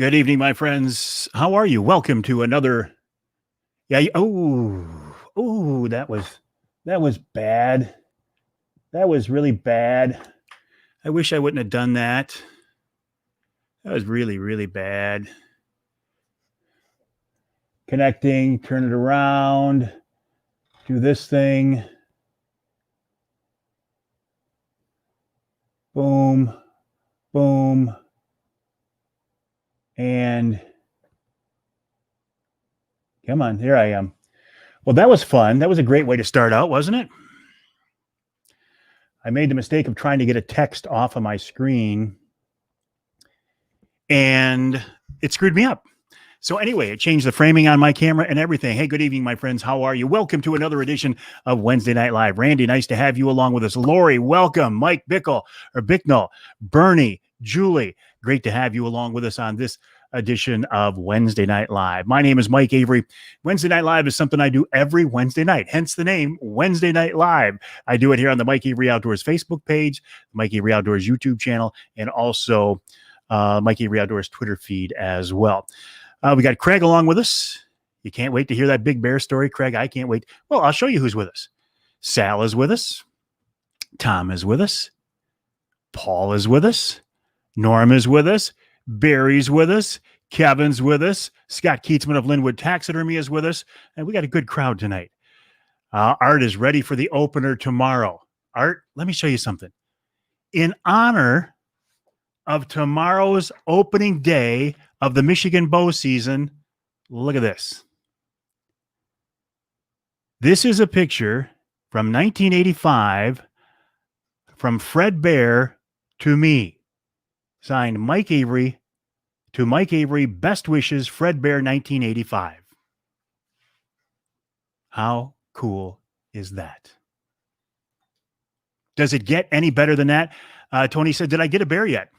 Good evening, my friends. How are you? Welcome to another. Yeah. That was bad. That was really bad. I wish I wouldn't have done that. That was really, really bad. Connecting, turn it around, do this thing. Boom, boom, and come on, here I am. Well, that was fun. That was a great way to start out, wasn't it? I made the mistake of trying to get a text off of my screen, and it screwed me up. So anyway, it changed the framing on my camera and everything. Hey, good evening, my friends. How are you? Welcome to another edition of Wednesday Night Live. Randy, nice to have you along with us. Lori, welcome. Mike Bicknell, Bernie, Julie, great to have you along with us on this edition of Wednesday Night Live. My name is Mike Avery. Wednesday Night Live is something I do every Wednesday night, hence the name Wednesday Night Live. I do it here on the Mike Avery Outdoors Facebook page, Mike Avery Outdoors YouTube channel, and also Mike Avery Outdoors Twitter feed as well. We got Craig along with us. You can't wait to hear that big bear story, Craig. I can't wait. Well, I'll show you who's with us. Sal is with us. Tom is with us. Paul is with us. Norm is with us. Barry's with us. Kevin's with us. Scott Keatsman of Linwood Taxidermy is with us. And we got a good crowd tonight. Art is ready for the opener tomorrow. Art, let me show you something. In honor of tomorrow's opening day of the Michigan bow season, look at this. This is a picture from 1985 from Fred Bear to me. Signed Mike Avery to Mike Avery, best wishes, Fred Bear 1985. How cool is that? Does it get any better than that? Tony said, did I get a bear yet?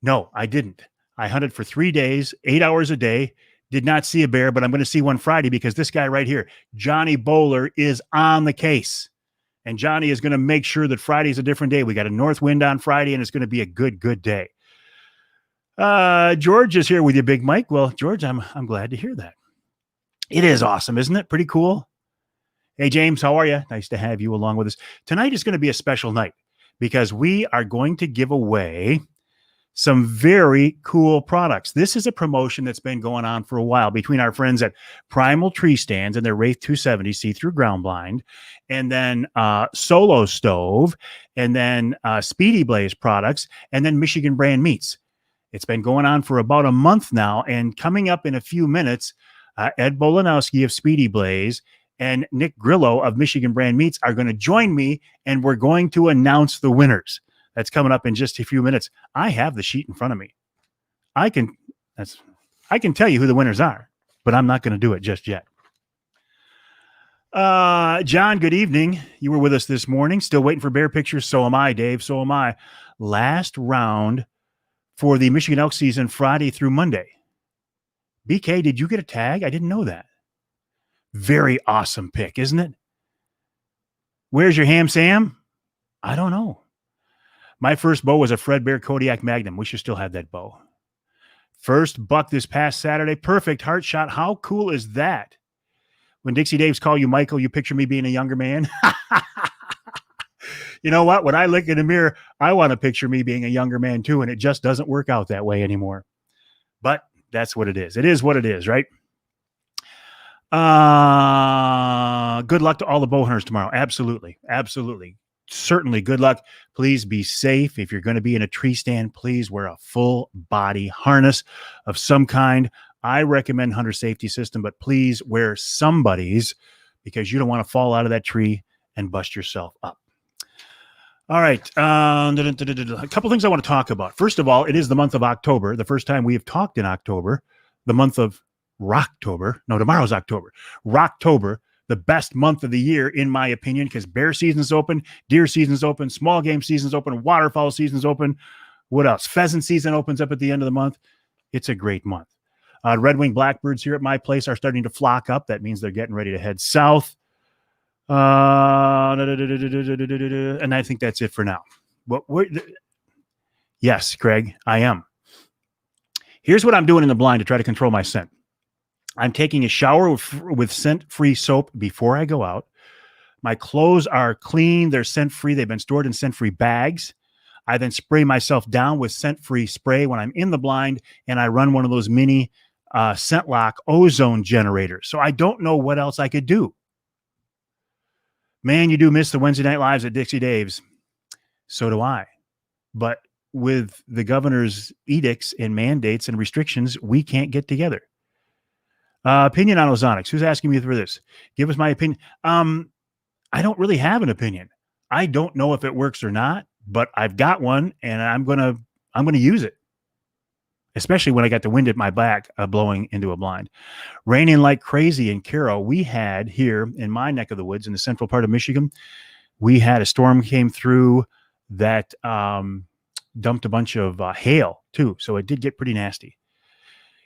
No, I didn't. I hunted for 3 days, 8 hours a day, did not see a bear, but I'm going to see one Friday because this guy right here, Johnny Bowler, is on the case. And Johnny is going to make sure that Friday is a different day. We got a north wind on Friday, and it's going to be a good day. George is here with you, Big Mike. Well, George, I'm glad to hear that. It is awesome, isn't it? Pretty cool. Hey, James, how are you? Nice to have you along with us. Tonight is going to be a special night because we are going to give away some very cool products. This is a promotion that's been going on for a while between our friends at Primal Tree Stands and their Wraith 270 see-through ground blind, and then Solo Stove, and then Speedy Blaze products, and then Michigan Brand Meats. It's been going on for about a month now, and coming up in a few minutes, Ed Bolanowski of Speedy Blaze and Nick Grillo of Michigan Brand Meats are going to join me, and we're going to announce the winners. That's coming up in just a few minutes. I have the sheet in front of me. I can tell you who the winners are, but I'm not going to do it just yet. John, good evening. You were with us this morning. Still waiting for bear pictures. So am I, Dave. So am I. Last round for the Michigan elk season, Friday through Monday. BK, did you get a tag? I didn't know that. Very awesome pick, isn't it? Where's your ham, Sam? I don't know. My first bow was a Fred Bear Kodiak Magnum. We should still have that bow. First buck this past Saturday. Perfect heart shot. How cool is that? When Dixie Daves call you Michael, you picture me being a younger man. You know what? When I look in the mirror, I want to picture me being a younger man too, and it just doesn't work out that way anymore. But that's what it is. It is what it is, right? Good luck to all the bow hunters tomorrow. Absolutely. Absolutely. Certainly good luck. Please be safe. If you're going to be in a tree stand, please wear a full body harness of some kind. I recommend hunter safety system, but please wear somebody's because you don't want to fall out of that tree and bust yourself up. All right. A couple things I want to talk about. First of all, it is the month of October. The first time we have talked in October, the month of Rocktober. No, tomorrow's October. Rocktober. The best month of the year, in my opinion, because bear season's open, deer season's open, small game season's open, waterfowl season's open. What else? Pheasant season opens up at the end of the month. It's a great month. Red-winged blackbirds here at my place are starting to flock up. That means they're getting ready to head south. And I think that's it for now. Yes, Craig, I am. Here's what I'm doing in the blind to try to control my scent. I'm taking a shower with scent-free soap before I go out. My clothes are clean. They're scent-free. They've been stored in scent-free bags. I then spray myself down with scent-free spray when I'm in the blind, and I run one of those mini scent lock ozone generators. So I don't know what else I could do. Man, you do miss the Wednesday night lives at Dixie Dave's. So do I. But with the governor's edicts and mandates and restrictions, we can't get together. Opinion on ozonics. Who's asking me for this? Give us my opinion. I don't really have an opinion. I don't know if it works or not, but I've got one, and I'm gonna use it. Especially when I got the wind at my back blowing into a blind. Raining like crazy in Cairo. We had here in my neck of the woods in the central part of Michigan, we had a storm came through that dumped a bunch of hail too. So it did get pretty nasty.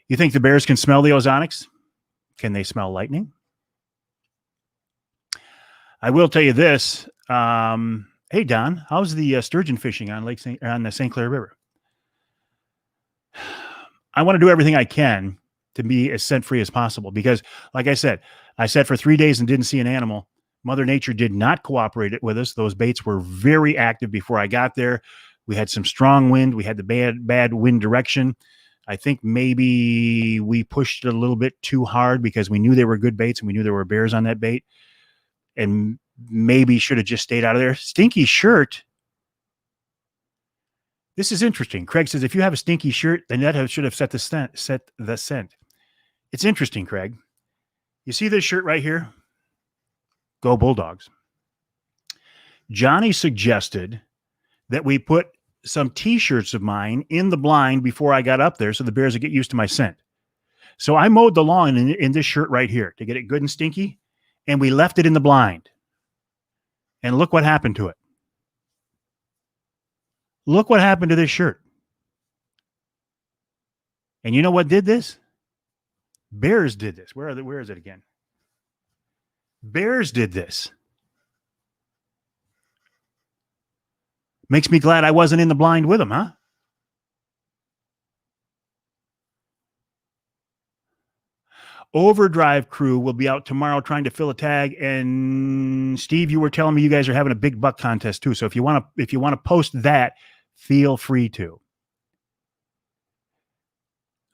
You think the bears can smell the ozonics? Can they smell lightning? I will tell you this. Hey, Don, how's the sturgeon fishing on the St. Clair River? I want to do everything I can to be as scent-free as possible because, like I sat for 3 days and didn't see an animal. Mother Nature did not cooperate with us. Those baits were very active before I got there. We had some strong wind. We had the bad wind direction. I think maybe we pushed it a little bit too hard because we knew they were good baits and we knew there were bears on that bait, and maybe should have just stayed out of there. Stinky shirt. This is interesting. Craig says, if you have a stinky shirt, then that should have set the scent. It's interesting, Craig. You see this shirt right here? Go Bulldogs. Johnny suggested that we put some T-shirts of mine in the blind before I got up there so the bears would get used to my scent. So I mowed the lawn in this shirt right here to get it good and stinky, and we left it in the blind. And look what happened to it. Look what happened to this shirt. And you know what did this? Bears did this. Where is it again? Bears did this. Makes me glad I wasn't in the blind with them, huh? Overdrive crew will be out tomorrow trying to fill a tag. And Steve, you were telling me you guys are having a big buck contest too. So if you want to post that, feel free to.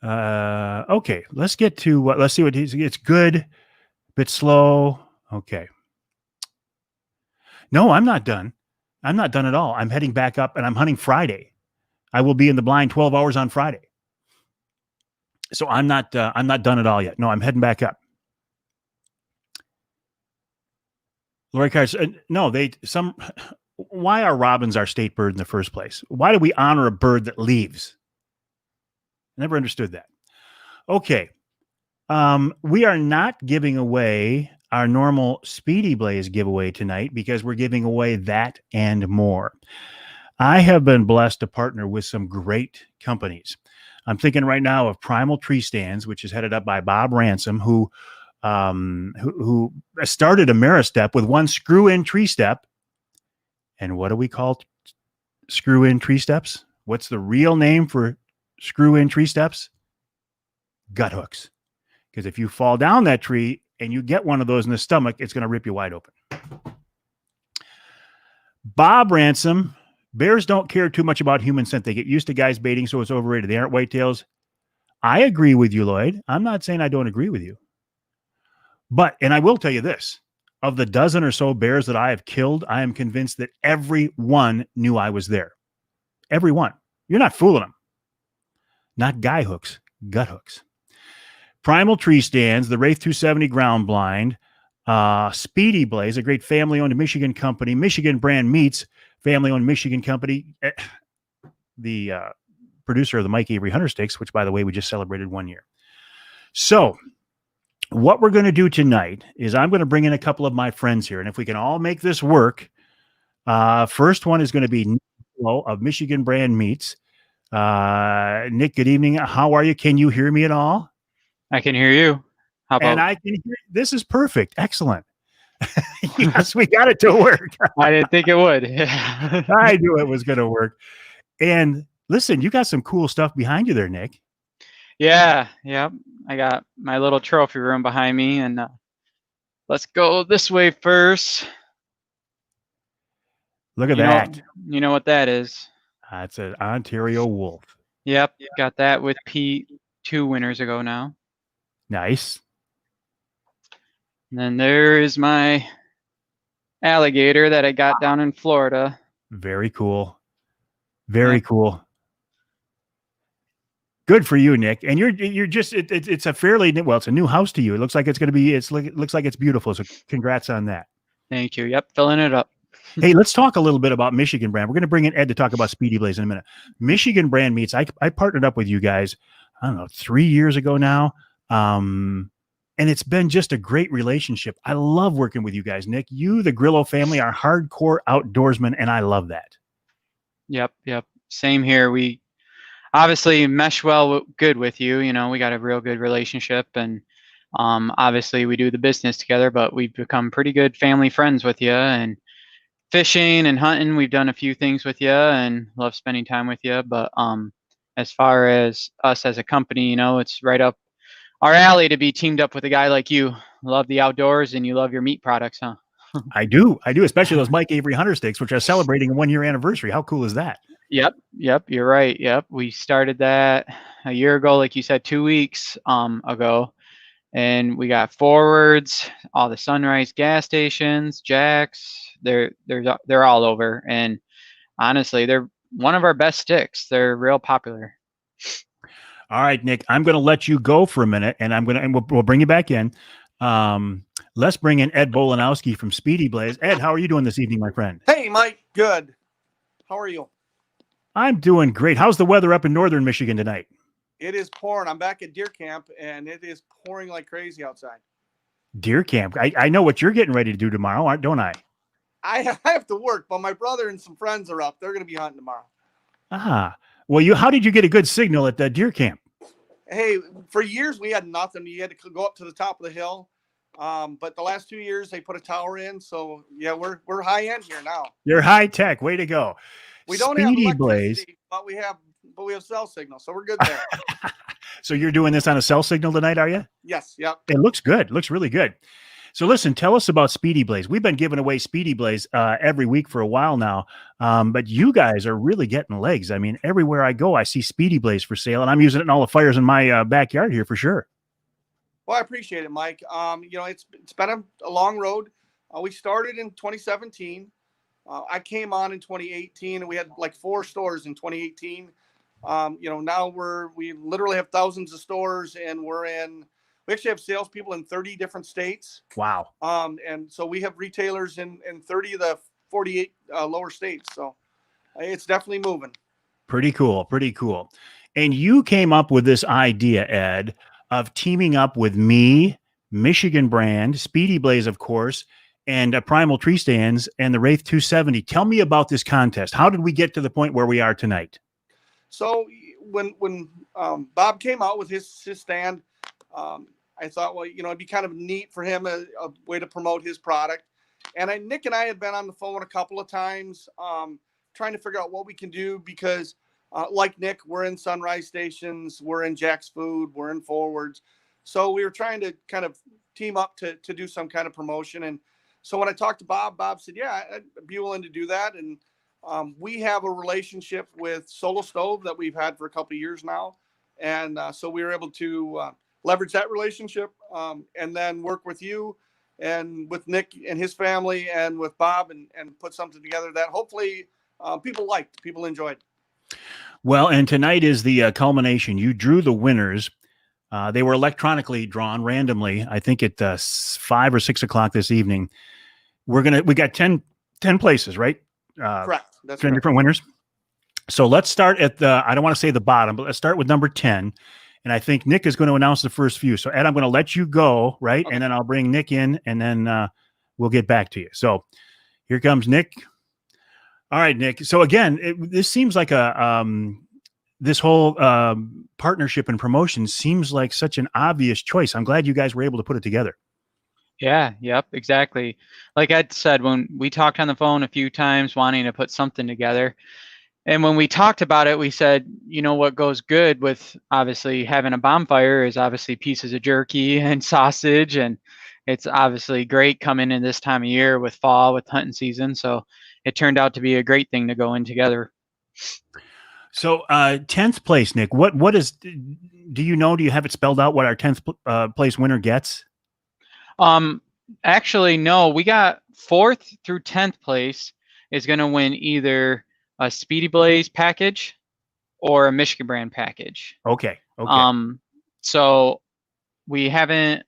Okay, let's get to what. Let's see what it's good, bit slow. Okay. No, I'm not done. I'm not done at all. I'm heading back up and I'm hunting Friday. I will be in the blind 12 hours on Friday. So I'm not done at all yet. No, I'm heading back up. Lori Cars, why are robins our state bird in the first place? Why do we honor a bird that leaves? I never understood that. Okay. We are not giving away our normal Speedy Blaze giveaway tonight because we're giving away that and more. I have been blessed to partner with some great companies. I'm thinking right now of Primal Tree Stands, which is headed up by Bob Ransom, who started Ameristep with one screw-in tree step. And what do we call screw-in tree steps? What's the real name for screw-in tree steps? Gut hooks. Because if you fall down that tree and you get one of those in the stomach, it's going to rip you wide open. Bob Ransom. Bears don't care too much about human scent. They get used to guys baiting, so it's overrated. They aren't whitetails. I agree with you, Lloyd. I'm not saying I don't agree with you. But, and I will tell you this, of the dozen or so bears that I have killed, I am convinced that every one knew I was there. Every one. You're not fooling them. Not guy hooks, gut hooks. Primal Tree Stands, the Wraith 270 ground blind, Speedy Blaze, a great family-owned Michigan company, Michigan Brand Meats, family-owned Michigan company, the producer of the Mike Avery Hunter Sticks, which, by the way, we just celebrated 1 year. So what we're going to do tonight is I'm going to bring in a couple of my friends here, and if we can all make this work, first one is going to be Nick of Michigan Brand Meats. Nick, good evening. How are you? Can you hear me at all? I can hear you. How about? And I can hear. This is perfect. Excellent. Yes, we got it to work. I didn't think it would. I knew it was going to work. And listen, you got some cool stuff behind you there, Nick. Yeah, yep. I got my little trophy room behind me, and let's go this way first. Look at You know, that. you know what that is. That's an Ontario Wolf. Yep, got that with Pete 2 winters ago now. Nice. And then there is my alligator that I got down in Florida. Very cool. Very Yep. cool. Good for you, Nick. And you're just it's a fairly well, it's a new house to you. It looks like it's going to be it looks like it's beautiful. So congrats on that. Thank you. Yep, filling it up. Hey, let's talk a little bit about Michigan Brand. We're going to bring in Ed to talk about Speedy Blaze in a minute. Michigan Brand Meats. I partnered up with you guys, I don't know, 3 years ago now. And it's been just a great relationship. I love working with you guys, Nick. You, the Grillo family, are hardcore outdoorsmen, and I love that. Yep. Same here. We obviously mesh good with you. You know, we got a real good relationship, and obviously we do the business together, but we've become pretty good family friends with you, and fishing and hunting, we've done a few things with you and love spending time with you. But as far as us as a company, you know, it's right up our alley to be teamed up with a guy like you. Love the outdoors and you love your meat products, huh? I do, especially those Mike Avery Hunter Steaks, which are celebrating a 1-year anniversary. How cool is that? Yep, you're right. Yep, we started that a year ago, like you said, 2 weeks ago, and we got Forwards, all the Sunrise gas stations, Jack's. They're all over, and honestly, they're one of our best sticks. They're real popular. All right, Nick, I'm going to let you go for a minute, and we'll bring you back in. Let's bring in Ed Bolanowski from Speedy Blaze. Ed, how are you doing this evening, my friend? Hey, Mike. Good. How are you? I'm doing great. How's the weather up in northern Michigan tonight? It is pouring. I'm back at deer camp, and it is pouring like crazy outside. Deer camp. I know what you're getting ready to do tomorrow, don't I? I have to work, but my brother and some friends are up. They're going to be hunting tomorrow. Well, how did you get a good signal at the deer camp? Hey, for years we had nothing. You had to go up to the top of the hill. But the last 2 years they put a tower in. So yeah, we're high end here now. You're high tech. Way to go. We don't Speedy have Blaze, but we have cell signal. So we're good there. So you're doing this on a cell signal tonight, are you? Yes. Yep. It looks good. It looks really good. So listen, tell us about Speedy Blaze. We've been giving away Speedy Blaze every week for a while now, but you guys are really getting legs. I mean, everywhere I go, I see Speedy Blaze for sale, and I'm using it in all the fires in my backyard here for sure. Well, I appreciate it, Mike. It's been a long road. We started in 2017. I came on in 2018, and we had like 4 stores in 2018. Now we literally have thousands of stores, and we actually have salespeople in 30 different states. Wow. And so we have retailers in 30 of the 48 lower states. So it's definitely moving. Pretty cool. Pretty cool. And you came up with this idea, Ed, of teaming up with me, Michigan Brand, Speedy Blaze, of course, and Primal Tree Stands and the Wraith 270. Tell me about this contest. How did we get to the point where we are tonight? So when Bob came out with his stand, I thought, well, it'd be kind of neat for him, a way to promote his product. And Nick and I had been on the phone a couple of times trying to figure out what we can do because like Nick, we're in Sunrise stations, we're in Jack's Food, we're in Forwards. So we were trying to kind of team up to do some kind of promotion. And so when I talked to Bob said, yeah, I'd be willing to do that. And we have a relationship with Solo Stove that we've had for a couple of years now. And so we were able to leverage that relationship and then work with you and with Nick and his family and with Bob and put something together that hopefully people enjoyed. Well, and tonight is the culmination. You drew the winners. They were electronically drawn randomly, I think at 5 or 6 o'clock this evening. We got 10 places, right? Correct. That's 10 correct. different winners. So let's start at I don't want to say the bottom, but let's start with number 10. And I think Nick is going to announce the first few. So Ed, I'm going to let you go, right? Okay. And then I'll bring Nick in and then we'll get back to you. So here comes Nick. All right, Nick. So again, this seems like this whole partnership and promotion seems like such an obvious choice. I'm glad you guys were able to put it together. Yeah, yep, exactly. Like Ed said, when we talked on the phone a few times wanting to put something together, And when we talked about it, we said, you know, what goes good with obviously having a bonfire is obviously pieces of jerky and sausage. And it's obviously great coming in this time of year with fall, with hunting season. So it turned out to be a great thing to go in together. So 10th place, Nick, what is, do you know, do you have it spelled out what our 10th place winner gets? Actually, no, we got 4th through 10th place is going to win either a Speedy Blaze package or a Michigan brand package. Okay. Okay. So we haven't,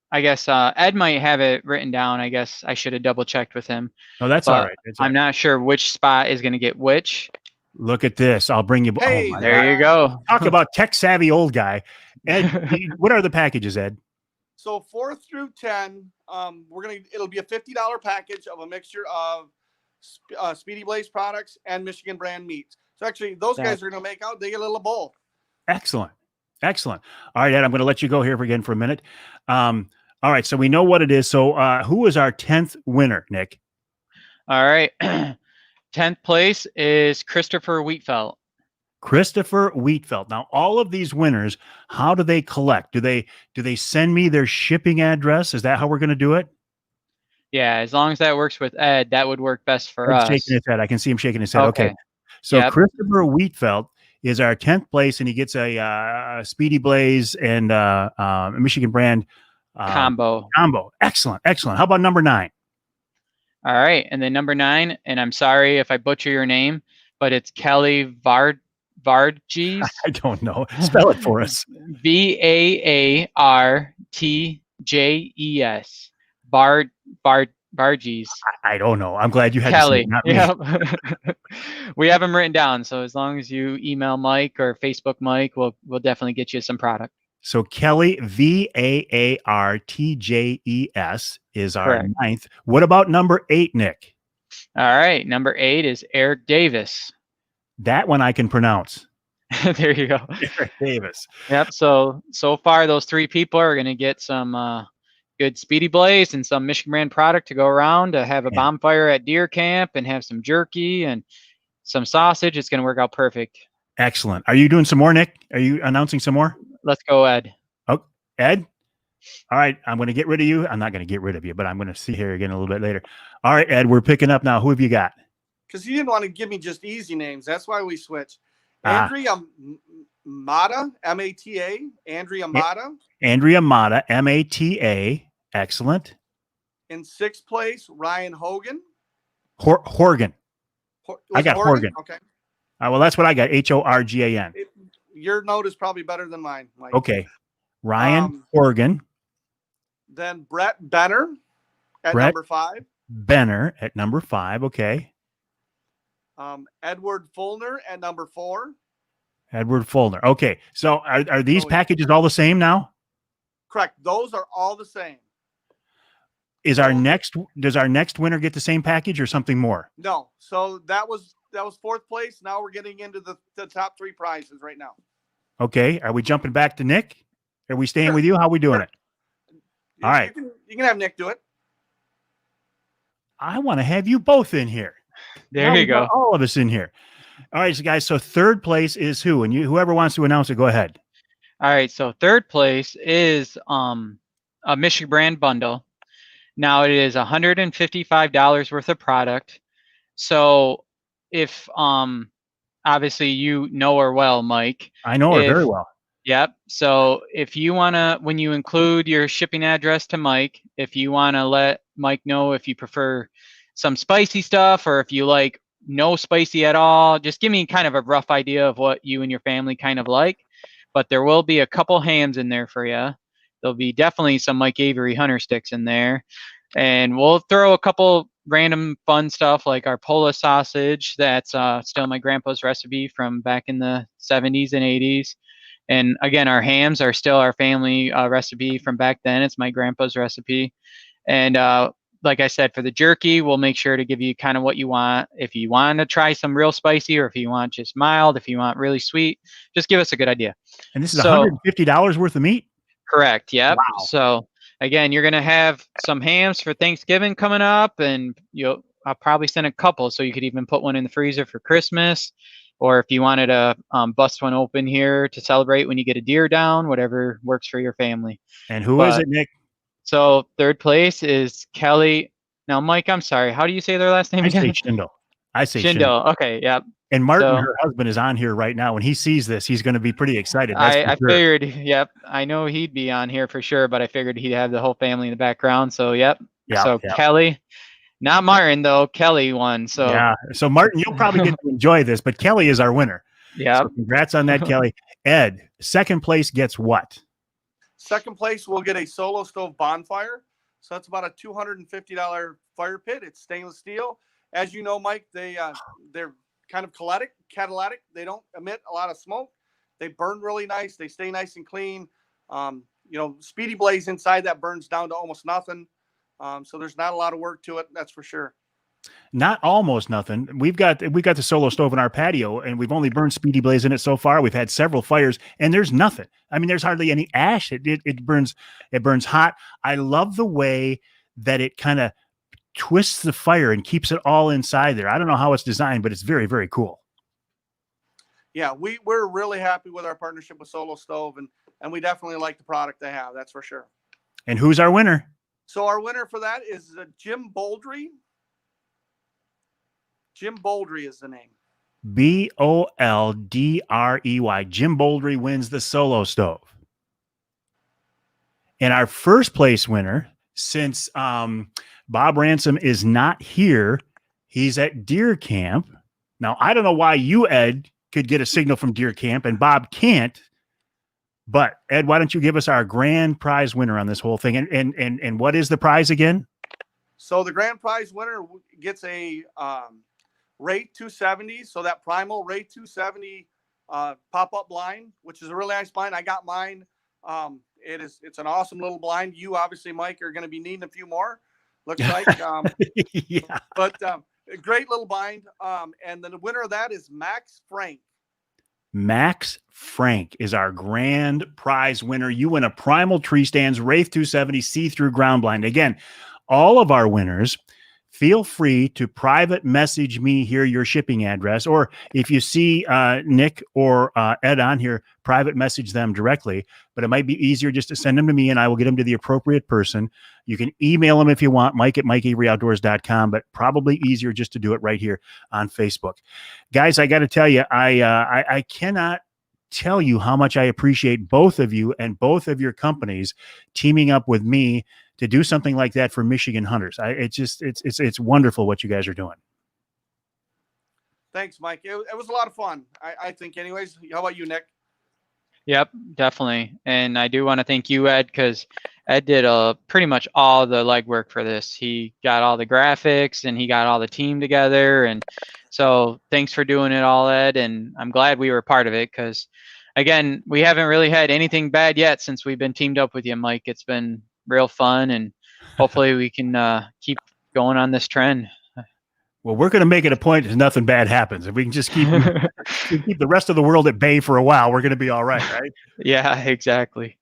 I guess, Ed might have it written down. I guess I should have double checked with him. No, that's but all right. That's all I'm not sure which spot is going to get which. Look at this. I'll bring you. Hey, oh my There God. you go. Talk about tech savvy old guy. Ed, what are the packages, Ed? So 4 through 10, it'll be a $50 package of a mixture of Speedy Blaze products and Michigan brand meats. So actually, those guys are going to make out. They get a little bowl. Excellent. Excellent. All right, Ed, I'm going to let you go here again for a minute. All right, so we know what it is. So who is our 10th winner, Nick? All right. 10th place is Christopher Wheatfeld. Christopher Wheatfeld. Now, all of these winners, how do they collect? Do they send me their shipping address? Is that how we're going to do it? Yeah, as long as that works with Ed, that would work best for us. Shaking his head. I can see him shaking his head. Okay. So Yep. Christopher Wheatfeld is our 10th place, and he gets a Speedy Blaze and a Michigan brand Combo. Excellent. Excellent. How about number 9? All right. And then number 9, and I'm sorry if I butcher your name, but it's Kelly Varges. I don't know. Spell it for us. Vartjes. Varges. I don't know. I'm glad you had Kelly. to say it, not me. Yep. We have them written down. So as long as you email Mike or Facebook Mike, we'll definitely get you some product. So Kelly, Vartjes is our Correct. 9th. What about number 8, Nick? All right. Number 8 is Eric Davis. That one I can pronounce. There you go. Eric Davis. Yep. So far, those 3 people are going to get some good Speedy Blaze and some Michigan brand product to go around to have a bonfire at deer camp and have some jerky and some sausage. It's going to work out perfect. Excellent. Are you doing some more, Nick? Are you announcing some more? Let's go, Ed. Oh, Ed? All right. I'm going to get rid of you. I'm not going to get rid of you, but I'm going to see here again a little bit later. All right, Ed, we're picking up now. Who have you got? Because you didn't want to give me just easy names. That's why we switched. Andrea Mata, M-A-T-A. Andrea Mata. Andrea Mata, M-A-T-A. Excellent. In 6th place, Ryan Hogan. Horgan. I got Horgan. Okay. Well, that's what I got. Horgan. Your note is probably better than mine, Mike. Okay. Ryan Horgan. Then Brett Benner at number 5. Benner at number 5. Okay. Edward Fulner at number 4. Edward Fulner. Okay. So are these packages all the same now? Correct. Those are all the same. Does our next winner get the same package or something more? No. So that was 4th place. Now we're getting into the top 3 prizes right now. Okay. Are we jumping back to Nick? Are we staying with you? How are we doing it? All right. You can have Nick do it. I want to have you both in here. There you go. All of us in here. All right, so guys. So 3rd place is who? And whoever wants to announce it, go ahead. All right. So 3rd place is a Michigan brand bundle. Now it is $155 worth of product. So if obviously you know her well, Mike. I know her very well. Yep. So if you want to, when you include your shipping address to Mike, if you want to let Mike know if you prefer some spicy stuff or if you like no spicy at all, just give me kind of a rough idea of what you and your family kind of like. But there will be a couple hams in there for you. There'll be definitely some Mike Avery Hunter sticks in there. And we'll throw a couple random fun stuff like our Pola sausage. That's still my grandpa's recipe from back in the 70s and 80s. And again, our hams are still our family recipe from back then. It's my grandpa's recipe. And like I said, for the jerky, we'll make sure to give you kind of what you want. If you want to try some real spicy or if you want just mild, if you want really sweet, just give us a good idea. And this is $150 worth of meat? Correct. Yep. Wow. So again, you're going to have some hams for Thanksgiving coming up, and you'll I'll probably send a couple, so you could even put one in the freezer for Christmas, or if you wanted to bust one open here to celebrate when you get a deer down, whatever works for your family. And who is But it, Nick? so third place is Kelly. Now, Mike, I'm sorry. How do you say their last name I say again? Schindel. I say Schindel. Shindo. Okay, yep. And Martin, So her husband, is on here right now. When he sees this, he's going to be pretty excited. That's for I sure. figured, yep. I know he'd be on here for sure, but I figured he'd have the whole family in the background. So, yep. Yeah, So yeah. Kelly, not Martin though. Kelly won. So Yeah. So Martin, you'll probably get to enjoy this, but Kelly is our winner. yeah. So congrats on that, Kelly. Ed, second place gets what? Second place will get a Solo Stove bonfire. So that's about a $250 fire pit. It's stainless steel. As you know, Mike, they're kind of catalytic. They don't emit a lot of smoke. They burn really nice. They stay nice and clean. Speedy Blaze inside that burns down to almost nothing. So there's not a lot of work to it. That's for sure. Not almost nothing. We've got the Solo Stove in our patio, and we've only burned Speedy Blaze in it so far. We've had several fires, and there's nothing. I mean, there's hardly any ash. It burns hot. I love the way that it kind of twists the fire and keeps it all inside there. I don't know how it's designed, but it's very, very cool. Yeah, we're really happy with our partnership with Solo Stove, and we definitely like the product they have. That's for sure. And who's our winner? So our winner for that is Jim Boldry. Jim Boldry is the name. Boldrey. Jim Boldrey wins the Solo Stove. And our first place winner, since Bob Ransom is not here, he's at deer camp. Now, I don't know why you, Ed, could get a signal from deer camp and Bob can't. But Ed, why don't you give us our grand prize winner on this whole thing? And what is the prize again? So the grand prize winner gets a Ray 270. So that Primal Ray 270 pop-up blind, which is a really nice blind. I got mine. It's an awesome little blind. You obviously, Mike, are going to be needing a few more. Looks like. Yeah. But a great little blind. And then the winner of that is Max Frank. Max Frank is our grand prize winner. You win a Primal Tree Stands Wraith 270 see-through ground blind. Again, all of our winners, feel free to private message me here your shipping address, or if you see Nick or Ed on here, private message them directly. But it might be easier just to send them to me, and I will get them to the appropriate person. You can email them if you want, mike@mikeaveryoutdoors.com, but probably easier just to do it right here on Facebook. Guys, I got to tell you, I cannot tell you how much I appreciate both of you and both of your companies teaming up with me to do something like that for Michigan hunters. It's wonderful what you guys are doing. Thanks, Mike. It was a lot of fun, I think anyways. How about you, Nick? Yep, definitely. And I do want to thank you, Ed, because Ed did pretty much all the legwork for this. He got all the graphics and he got all the team together. And so thanks for doing it all, Ed. And I'm glad we were part of it because, again, we haven't really had anything bad yet since we've been teamed up with you, Mike. It's been real fun, and hopefully we can keep going on this trend. Well, we're going to make it a point that nothing bad happens. If we can just keep the rest of the world at bay for a while, we're going to be all right, right? Yeah, exactly.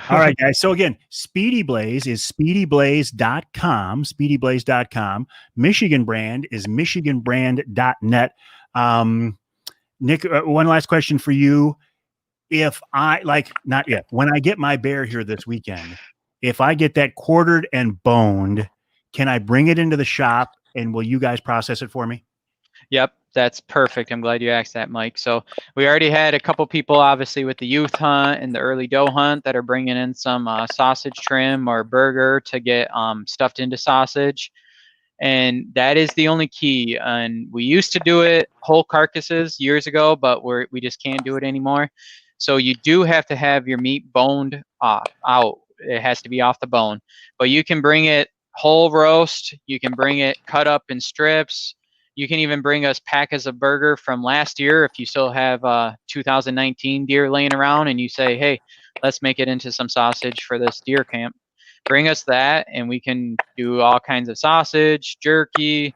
All right, guys. So again, Speedy Blaze is speedyblaze.com, speedyblaze.com. Michigan Brand is michiganbrand.net. Nick, one last question for you. If when I get my bear here this weekend, if I get that quartered and boned, can I bring it into the shop and will you guys process it for me? Yep, that's perfect. I'm glad you asked that, Mike. So we already had a couple people, obviously, with the youth hunt and the early doe hunt that are bringing in some sausage trim or burger to get stuffed into sausage. And that is the only key. And we used to do it whole carcasses years ago, but we just can't do it anymore. So you do have to have your meat boned out. It has to be off the bone. But you can bring it whole roast. You can bring it cut up in strips. You can even bring us packets of burger from last year if you still have 2019 deer laying around and you say, hey, let's make it into some sausage for this deer camp. Bring us that and we can do all kinds of sausage, jerky.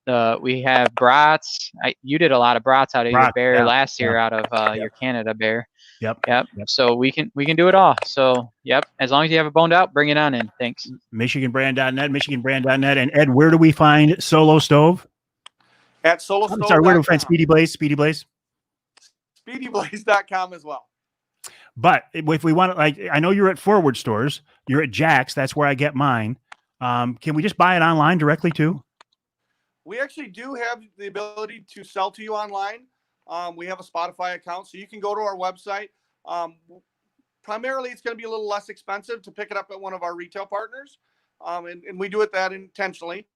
We have brats. You did a lot of brats out of your bear last year out of your Canada bear. Yep. Yep. So we can do it all. So yep. As long as you have it boned out, bring it on in. Thanks. MichiganBrand.net, MichiganBrand.net. And Ed, where do we find Solo Stove? At I'm sorry, where do we find solostove.com. Speedy Blaze? Speedy Blaze? SpeedyBlaze.com as well. But if we want to, like, I know you're at Forward Stores, you're at Jack's, that's where I get mine. Can we just buy it online directly too? We actually do have the ability to sell to you online. We have a Spotify account, so you can go to our website. Primarily, it's going to be a little less expensive to pick it up at one of our retail partners, and we do it that intentionally.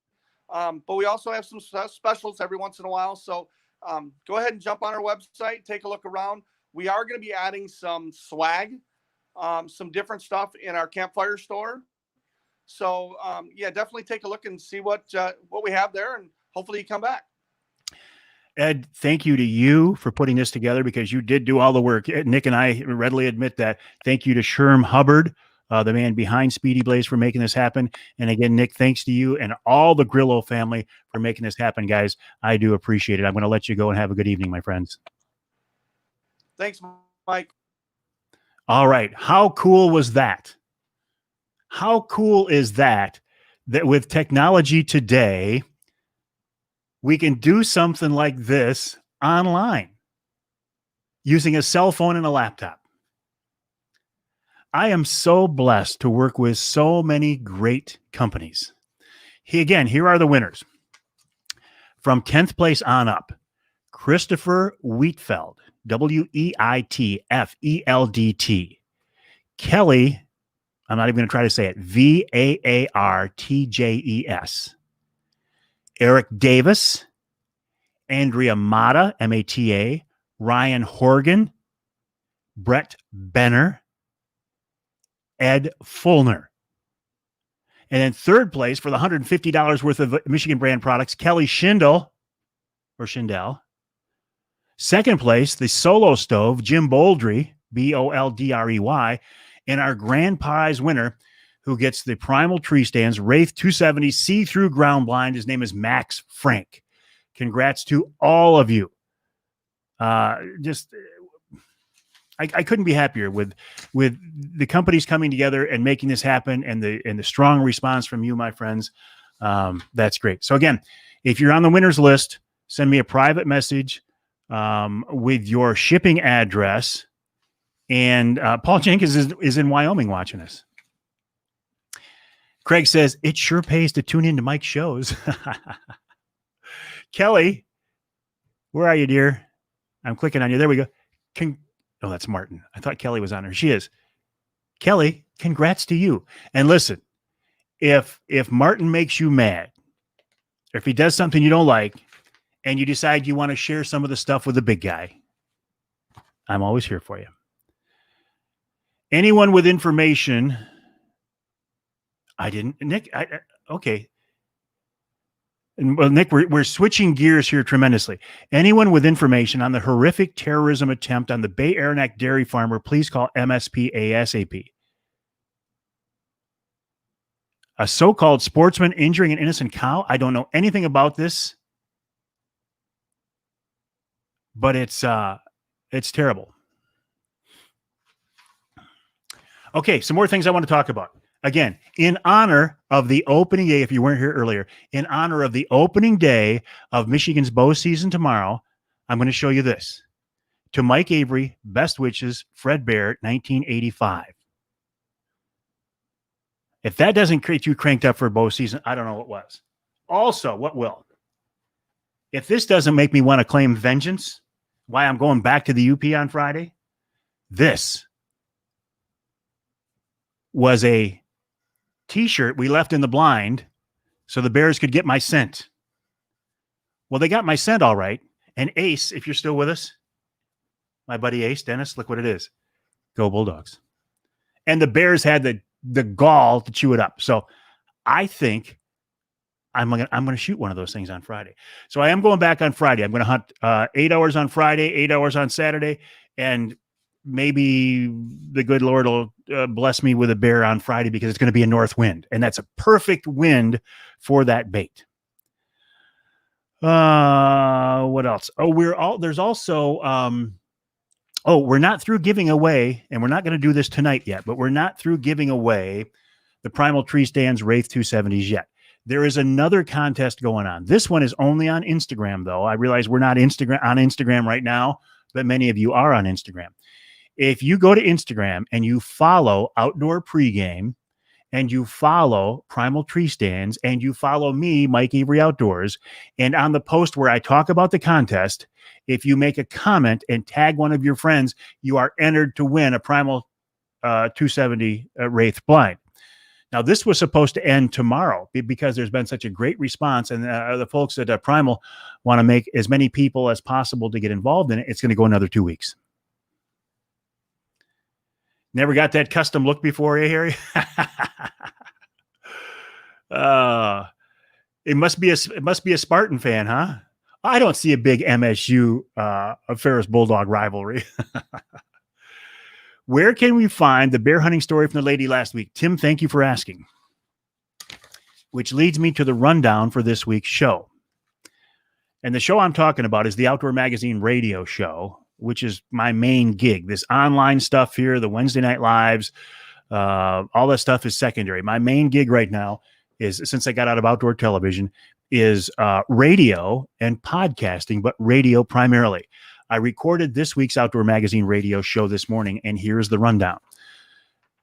But we also have some specials every once in a while. So go ahead and jump on our website, take a look around. We are going to be adding some swag, some different stuff in our campfire store. So yeah, definitely take a look and see what we have there, and hopefully you come back. Ed, thank you to you for putting this together, because you did do all the work. Nick and I readily admit that. Thank you to Sherm Hubbard, the man behind Speedy Blaze, for making this happen. And again, Nick, thanks to you and all the Grillo family for making this happen, guys. I do appreciate it. I'm going to let you go and have a good evening, my friends. Thanks, Mike. All right. How cool was that? How cool is that with technology today, we can do something like this online using a cell phone and a laptop? I am so blessed to work with so many great companies. Here are the winners. From 10th place on up, Christopher Wheatfeld, Weitfeldt. Kelly, I'm not even going to try to say it, Vaartjes. Eric Davis, Andrea Mata, Mata, Ryan Horgan, Brett Benner, Ed Fulner. And then third place for the $150 worth of Michigan brand products, Kelly Schindel. Second place, the Solo Stove, Jim Boldry, Boldrey. And our grand prize winner, who gets the Primal Tree Stands Wraith 270 see-through ground blind. His name is Max Frank. Congrats to all of you. I couldn't be happier with the companies coming together and making this happen, and the strong response from you, my friends. That's great. So again, if you're on the winners list, send me a private message with your shipping address. And Paul Jenkins is in Wyoming watching us. Craig says, it sure pays to tune into Mike's shows. Kelly, where are you, dear? I'm clicking on you. There we go. Oh, that's Martin. I thought Kelly was on her. She is. Kelly, congrats to you. And listen, if Martin makes you mad, or if he does something you don't like, and you decide you want to share some of the stuff with the big guy, I'm always here for you. Anyone with information... Nick, okay. And well, Nick, we're switching gears here tremendously. Anyone with information on the horrific terrorism attempt on the Bay Aranac dairy farmer, please call MSP ASAP. A so-called sportsman injuring an innocent cow. I don't know anything about this, but it's terrible. Okay, some more things I want to talk about. Again, in honor of the opening day, if you weren't here earlier, in honor of the opening day of Michigan's bow season tomorrow, I'm going to show you this. To Mike Avery, Best Wishes, Fred Bear, 1985. If that doesn't create you cranked up for bow season, I don't know what was. Also, what will? If this doesn't make me want to claim vengeance, why I'm going back to the UP on Friday, this was a T-shirt we left in the blind so the Bears could get my scent. Well, they got my scent all right. And Ace, if you're still with us, my buddy Ace, Dennis, look what it is. Go Bulldogs. And the Bears had the gall to chew it up. So I think I'm gonna shoot one of those things on Friday. So I am going back on Friday. I'm going to hunt 8 hours on Friday, 8 hours on Saturday, and maybe the good Lord will bless me with a bear on Friday, because it's going to be a north wind, and that's a perfect wind for that bait. What else? Oh, there's also Oh, we're not through giving away, and we're not going to do this tonight yet, but we're not through giving away the Primal Tree Stands Wraith 270s yet. There is another contest going on. This one is only on Instagram, though. I realize we're not on Instagram right now, but many of you are on Instagram. If you go to Instagram and you follow Outdoor Pregame, and you follow Primal Tree Stands, and you follow me, Mike Avery Outdoors, and on the post where I talk about the contest, if you make a comment and tag one of your friends, you are entered to win a Primal 270 Wraith blind. Now, this was supposed to end tomorrow because there's been such a great response, and the folks at Primal want to make as many people as possible to get involved in it. It's going to go another 2 weeks. Never got that custom look before, eh, Harry? It must be a Spartan fan, huh? I don't see a big MSU Ferris Bulldog rivalry. Where can we find the bear hunting story from the lady last week? Tim, thank you for asking. Which leads me to the rundown for this week's show. And the show I'm talking about is the Outdoor Magazine radio show, which is my main gig. This online stuff here, the Wednesday night lives, all that stuff is secondary. My main gig right now is, since I got out of outdoor television, is radio and podcasting, but radio primarily. I recorded this week's Outdoor Magazine radio show this morning, and here's the rundown.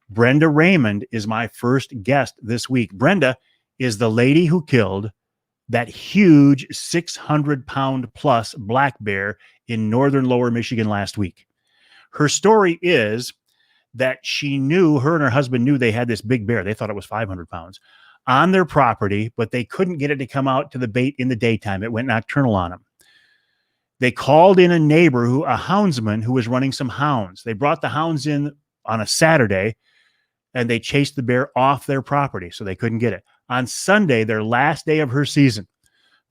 Brenda Raymond is my first guest this week. Brenda is the lady who killed that huge 600-pound plus black bear in northern lower Michigan last week. Her story is that her and her husband knew they had this big bear. They thought it was 500 pounds on their property, but they couldn't get it to come out to the bait in the daytime. It went nocturnal on them. They called in a neighbor, a houndsman who was running some hounds. They brought the hounds in on a Saturday, and they chased the bear off their property, so they couldn't get it. On Sunday, their last day of her season,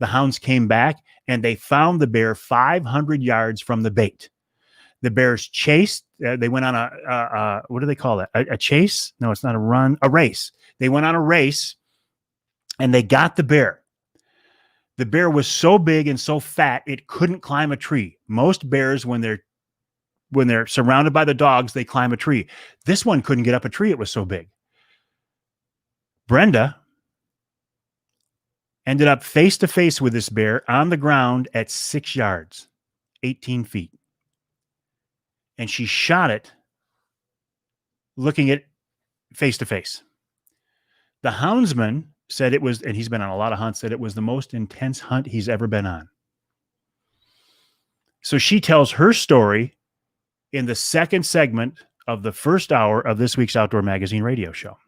the hounds came back, and they found the bear 500 yards from the bait. The bears chased. They went on a what do they call that? A chase? No, it's not a run. A race. They went on a race, and they got the bear. The bear was so big and so fat, it couldn't climb a tree. Most bears, when they're surrounded by the dogs, they climb a tree. This one couldn't get up a tree. It was so big. Brenda ended up face to face with this bear on the ground at 6 yards, 18 feet. And she shot it looking at face to face. The houndsman said it was, and he's been on a lot of hunts, said it was the most intense hunt he's ever been on. So she tells her story in the second segment of the first hour of this week's Outdoor Magazine radio show.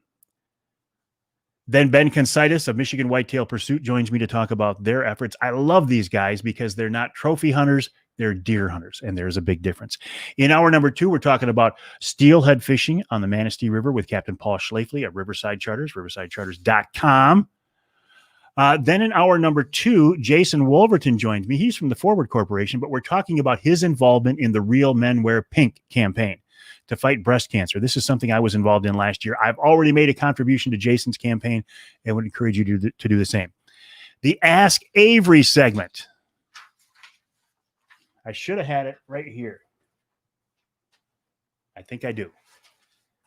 Then Ben Consitis of Michigan Whitetail Pursuit joins me to talk about their efforts. I love these guys because they're not trophy hunters, they're deer hunters, and there's a big difference. In hour number 2, we're talking about steelhead fishing on the Manistee River with Captain Paul Schlafly at Riverside Charters, riversidecharters.com. Then in hour number 2, Jason Wolverton joins me. He's from the Forward Corporation, but we're talking about his involvement in the Real Men Wear Pink campaign to fight breast cancer. This is something I was involved in last year. I've already made a contribution to Jason's campaign and would encourage you to do the same. The Ask Avery segment. I should have had it right here. I think I do.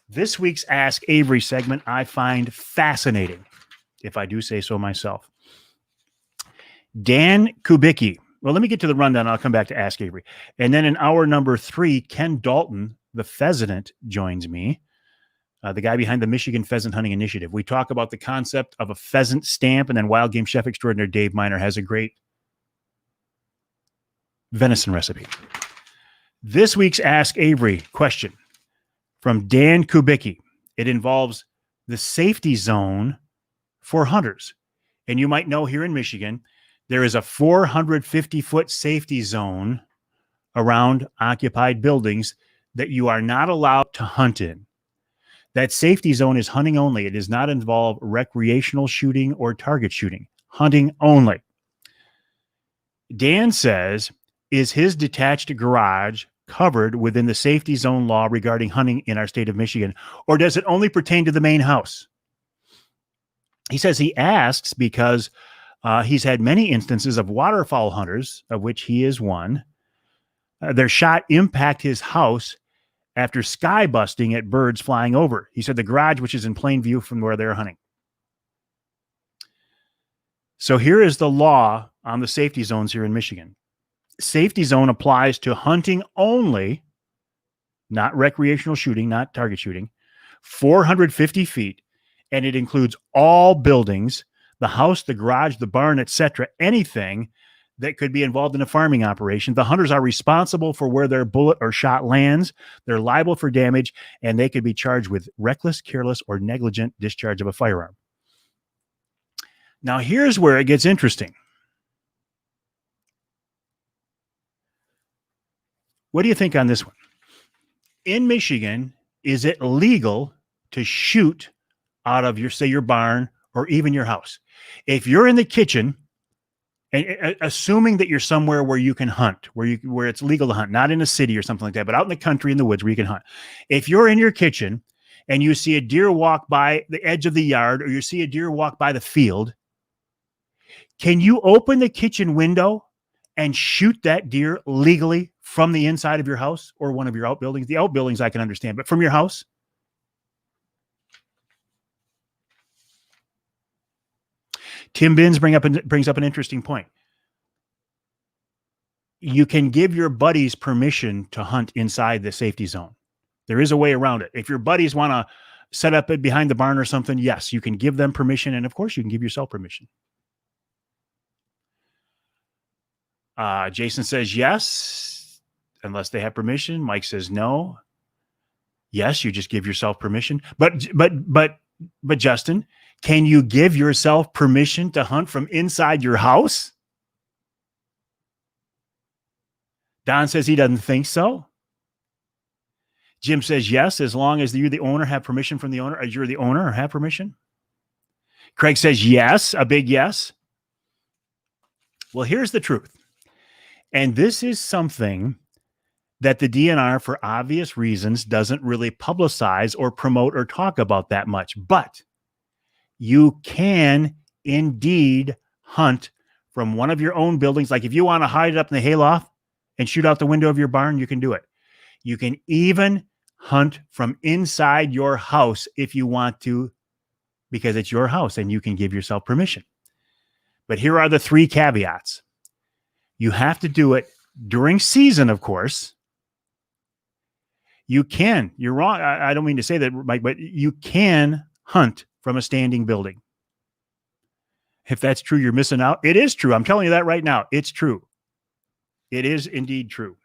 This week's Ask Avery segment I find fascinating, if I do say so myself. Dan Kubicki. Well, let me get to the rundown. I'll come back to Ask Avery. And then in hour number 3, Ken Dalton, the pheasant, joins me, the guy behind the Michigan Pheasant Hunting Initiative. We talk about the concept of a pheasant stamp, and then wild game chef extraordinaire Dave Miner has a great venison recipe. This week's Ask Avery question from Dan Kubicki. It involves the safety zone for hunters. And you might know here in Michigan, there is a 450-foot safety zone around occupied buildings that you are not allowed to hunt in. That safety zone is hunting only. It does not involve recreational shooting or target shooting. Hunting only. Dan says, is his detached garage covered within the safety zone law regarding hunting in our state of Michigan, or does it only pertain to the main house? He says he asks because he's had many instances of waterfowl hunters, of which he is one, Their shot impact his house after sky busting at birds flying over. He said the garage, which is in plain view from where they're hunting. So here is the law on the safety zones here in Michigan. Safety zone applies to hunting only, not recreational shooting, not target shooting, 450 feet, and it includes all buildings, the house, the garage, the barn, etc., anything that could be involved in a farming operation. The hunters are responsible for where their bullet or shot lands. They're liable for damage, and they could be charged with reckless, careless, or negligent discharge of a firearm. Now, here's where it gets interesting. What do you think on this one? In Michigan, is it legal to shoot out of your, say, your barn or even your house? If you're in the kitchen, and assuming that you're somewhere where you can hunt, where it's legal to hunt, not in a city or something like that, but out in the country, in the woods where you can hunt. If you're in your kitchen and you see a deer walk by the edge of the yard, or you see a deer walk by the field, can you open the kitchen window and shoot that deer legally from the inside of your house or one of your outbuildings? The outbuildings I can understand, but from your house? Tim Binns brings up an interesting point. You can give your buddies permission to hunt inside the safety zone. There is a way around it. If your buddies want to set up it behind the barn or something, yes, you can give them permission. And of course, you can give yourself permission. Jason says yes, unless they have permission. Mike says no. Yes, you just give yourself permission. But Justin, can you give yourself permission to hunt from inside your house? Don says he doesn't think so. Jim says yes, as long as you, the owner, have permission from the owner, or you're the owner or have permission. Craig says yes, a big yes. Well, here's the truth. And this is something that the DNR, for obvious reasons, doesn't really publicize or promote or talk about that much. But you can indeed hunt from one of your own buildings. Like if you want to hide it up in the hayloft and shoot out the window of your barn, you can do it. You can even hunt from inside your house if you want to, because it's your house and you can give yourself permission. But here are the 3 caveats. You have to do it during season, of course. You can. You're wrong. I don't mean to say that, Mike, but you can hunt from a standing building. If that's true, you're missing out. It is true. I'm telling you that right now. It's true. It is indeed true.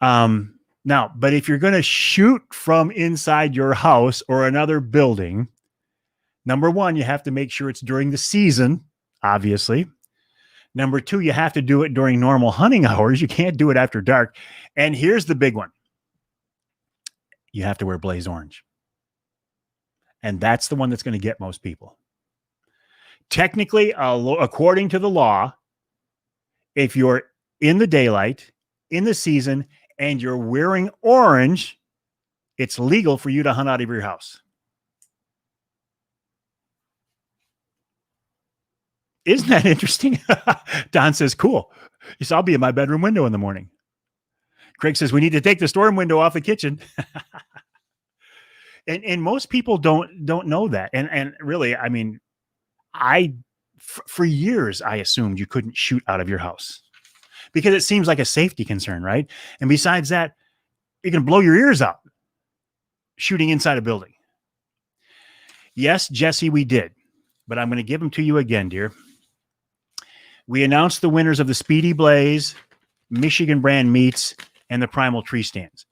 Now, but if you're going to shoot from inside your house or another building, number 1, you have to make sure it's during the season, obviously. Number 2, you have to do it during normal hunting hours. You can't do it after dark. And here's the big one. You have to wear blaze orange. And that's the one that's going to get most people. Technically, according to the law, if you're in the daylight, in the season, and you're wearing orange, it's legal for you to hunt out of your house. Isn't that interesting? Don says, cool. He says, I'll be in my bedroom window in the morning. Craig says, we need to take the storm window off the kitchen. And most people don't know that. And really, I mean, for years, I assumed you couldn't shoot out of your house because it seems like a safety concern, right? And besides that, you're going to blow your ears out shooting inside a building. Yes, Jesse, we did, but I'm going to give them to you again, dear. We announced the winners of the Speedy Blaze, Michigan brand meats, and the Primal Tree Stands.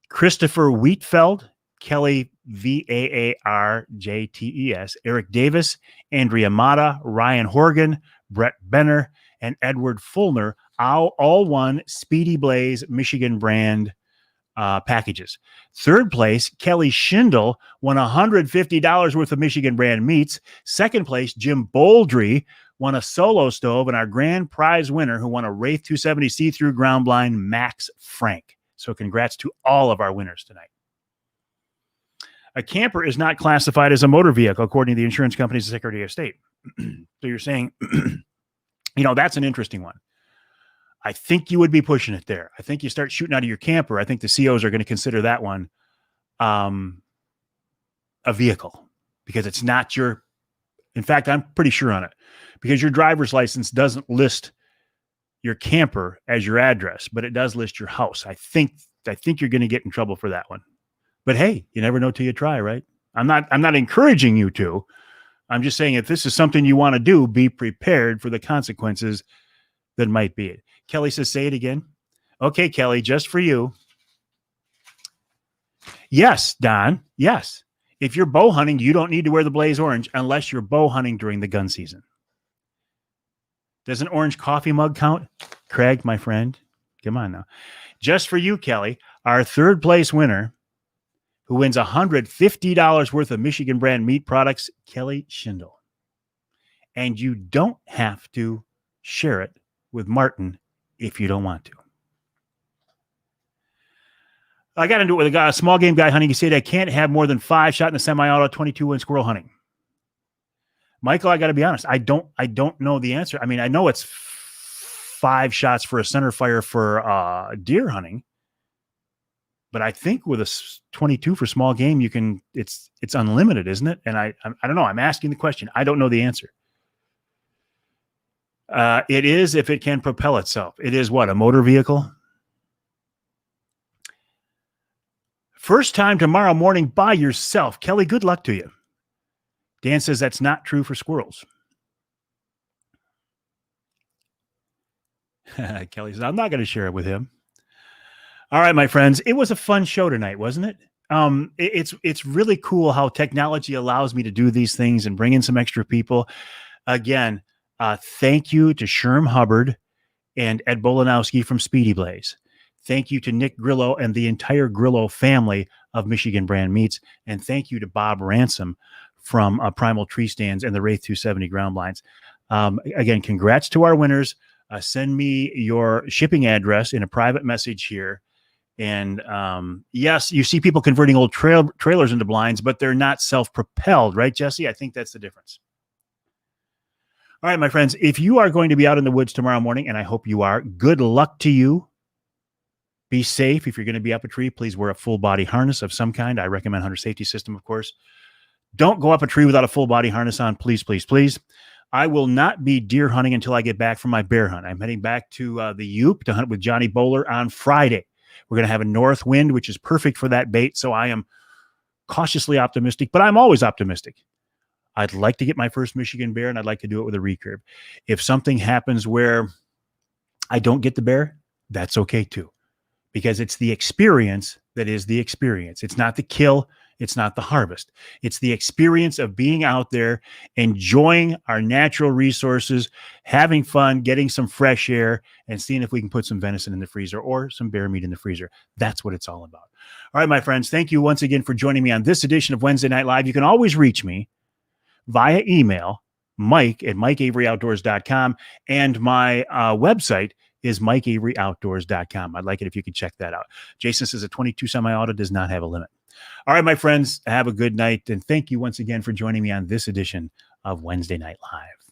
Christopher Wheatfeld, Kelly Vaarjtes, Eric Davis, Andrea Mata, Ryan Horgan, Brett Benner, and Edward Fulner all won Speedy Blaze Michigan brand packages. Third place, Kelly Schindel won $150 worth of Michigan brand meats. Second place, Jim Boldry won a solo stove, and our grand prize winner who won a Wraith 270 see-through ground blind, Max Frank. So congrats to all of our winners tonight. A camper is not classified as a motor vehicle, according to the insurance company's Secretary of State. So you're saying, that's an interesting one. I think you would be pushing it there. I think you start shooting out of your camper. I think the COs are going to consider that one a vehicle because it's not your, in fact, I'm pretty sure on it because your driver's license doesn't list your camper as your address, but it does list your house. I think you're going to get in trouble for that one. But hey, you never know till you try, right? I'm not encouraging you to. I'm just saying if this is something you want to do, be prepared for the consequences that might be it. Kelly says, say it again. Okay, Kelly, just for you. Yes, Don. Yes. If you're bow hunting, you don't need to wear the blaze orange unless you're bow hunting during the gun season. Does an orange coffee mug count? Craig, my friend, come on now. Just for you, Kelly, our third place winner who wins $150 worth of Michigan brand meat products, Kelly Schindel. And you don't have to share it with Martin if you don't want to. I got into it with a guy, a small game guy hunting. He said I can't have more than 5 shot in a semi-auto 22 inch squirrel hunting. Michael, I got to be honest. I don't know the answer. I mean, I know it's 5 shots for a center fire for deer hunting, but I think with a 22 for small game, you can. It's unlimited, isn't it? And I don't know. I'm asking the question. I don't know the answer. It is if it can propel itself. It is what, a motor vehicle? First time tomorrow morning by yourself. Kelly, good luck to you. Dan says that's not true for squirrels. Kelly says, I'm not going to share it with him. All right, my friends. It was a fun show tonight, wasn't it? It's really cool how technology allows me to do these things and bring in some extra people. Again, thank you to Sherm Hubbard and Ed Bolanowski from Speedy Blaze. Thank you to Nick Grillo and the entire Grillo family of Michigan brand meats. And thank you to Bob Ransom from Primal Tree Stands and the Wraith 270 ground blinds. Again, congrats to our winners. Send me your shipping address in a private message here. And yes, you see people converting old trailers into blinds, but they're not self-propelled, right, Jesse? I think that's the difference. All right, my friends, if you are going to be out in the woods tomorrow morning, and I hope you are, good luck to you. Be safe. If you're going to be up a tree, please wear a full body harness of some kind. I recommend Hunter Safety System, of course. Don't go up a tree without a full body harness on. Please, please, please. I will not be deer hunting until I get back from my bear hunt. I'm heading back to the Yoop to hunt with Johnny Bowler on Friday. We're going to have a north wind, which is perfect for that bait. So I am cautiously optimistic, but I'm always optimistic. I'd like to get my first Michigan bear, and I'd like to do it with a recurve. If something happens where I don't get the bear, that's okay too, because it's the experience that is the experience. It's not the kill. It's not the harvest. It's the experience of being out there, enjoying our natural resources, having fun, getting some fresh air, and seeing if we can put some venison in the freezer or some bear meat in the freezer. That's what it's all about. All right, my friends, thank you once again for joining me on this edition of Wednesday Night Live. You can always reach me via email, mike@mikeaveryoutdoors.com, and my website is mikeaveryoutdoors.com. I'd like it if you could check that out. Jason says a 22 semi-auto does not have a limit. All right, my friends, have a good night. And thank you once again for joining me on this edition of Wednesday Night Live.